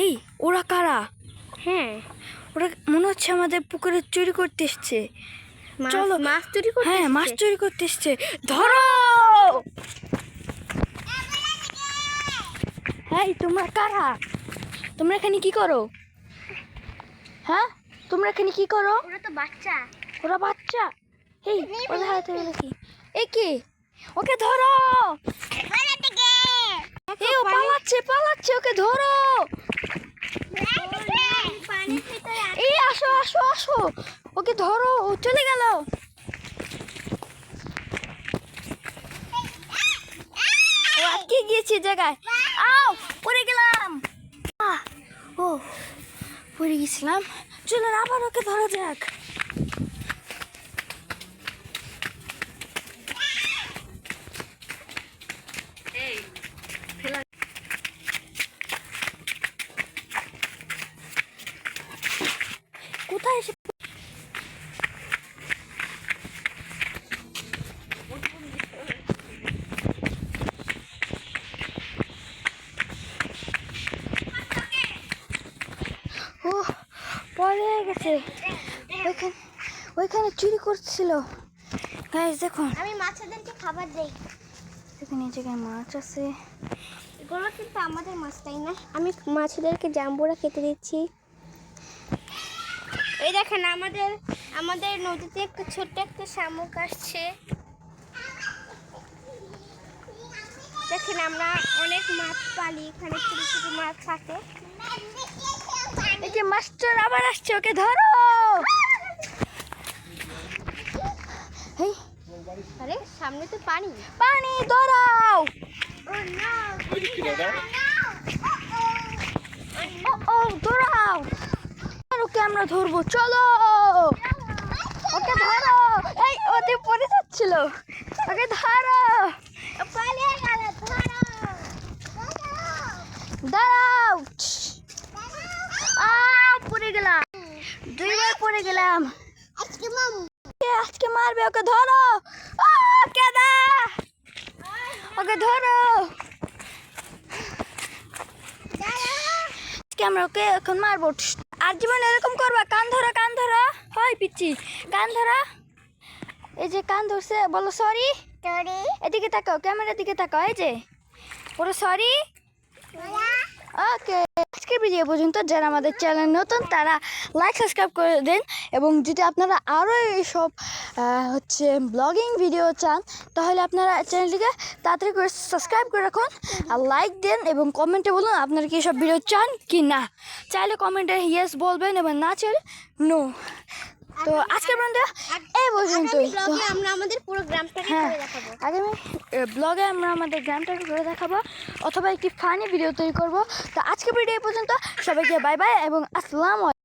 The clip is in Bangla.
এই ওরা কারা? হ্যাঁ, ওরা মনে হচ্ছে আমাদের পুকুরে চুরি করতে এসছে। চলো মাছ চুরি করতে। হ্যাঁ, মাছ চুরি করতে এসছে। ধরো। হ্যাঁ, তোমরা কারা? তোমরা এখানে কি করো? হ্যাঁ, তোমরা এখানে কি করো? ওরা তো বাচ্চা। ওরা বাচ্চা। এই ওদের হাতে কি? এই কি? ওকে ধরো। এই ও পালাচ্ছে পালাচ্ছে, ওকে ধরো। এই আসো আসো আসো, ওকে ধরো, ও চলে গেল। ও আটকে গিয়েছে জায়গায়। আও, পড়ে গেলাম। ও পড়ে গেছিলাম। চলো আবার ওকে ধরা যাক। কোথায় এসে ও পড়ে গেছে। ওইখানে চুরি করছিল। গাইস দেখুন, আমি মাছদেরকে খাবার দেই। এখানে এই জায়গায় মাছ আছে। এগুলো কিন্তু আমাদের মাছ, তাই না? আমি মাছদেরকে জাম্বুরা খেতে দিচ্ছি। এই দেখেন, আমাদের নদীতে একটা ছোট্ট একটা শামুক আসছে। দেখেন, আমরা অনেক মাছ পালি, এখানে ছোট ছোট মাছ থাকে। এই যে মাস্টার আবার আসছে, ওকে ধরো। এই আরে সামনে তো পানি। পানি ধরাও। ও ধরাও। ওকে আমরা ধরবো, চলো। ওকে ধরো। এই ওতে পড়ে যাচ্ছিল, ওকে ধরো। পালিয়ে গেল, ধরো। দাঁড়াও। পড়ে গেলাম, দুইবার পড়ে গেলাম। আজকে মারবে, ওকে ধরো। কেদা, ওকে ধরো। আজকে আমরা ওকে এখন মারবো। আর জীবনে এরকম করবা? কান ধরো, কান ধরো। হয় পিচ্ছি, কান ধরো। এই যে কান ধরছে, বলো সরি। এদিকে তাকাও, ক্যামেরার দিকে তাকাও। এই যে বলো সরি। ওকে, আজকের ভিডিও পর্যন্ত। যারা আমাদের চ্যানেল নতুন তারা লাইক সাবস্ক্রাইব করে দেন, এবং যদি আপনারা আরও এইসব হচ্ছে ব্লগিং ভিডিও চান তাহলে আপনারা চ্যানেলটিকে তাড়াতাড়ি করে সাবস্ক্রাইব করে রাখুন, আর লাইক দেন এবং কমেন্টে বলুন আপনারা কি এসব ভিডিও চান কি না। চাইলে কমেন্টে ইয়েস বলবেন এবং না চাইলে নো। তো আজকের পর্যন্ত এই পর্যন্তই। আমরা আমাদের পুরো গ্রামটাকে হ্যাঁ, করে দেখাবো। আগামী ব্লগে আমরা আমাদের গ্রামটাকে করে দেখাবো, অথবা একটি ফানি ভিডিও তৈরি করব। তো আজকের ভিডিও এই পর্যন্ত। সবাইকে বাই বাই এবং আসসালামু আলাইকুম।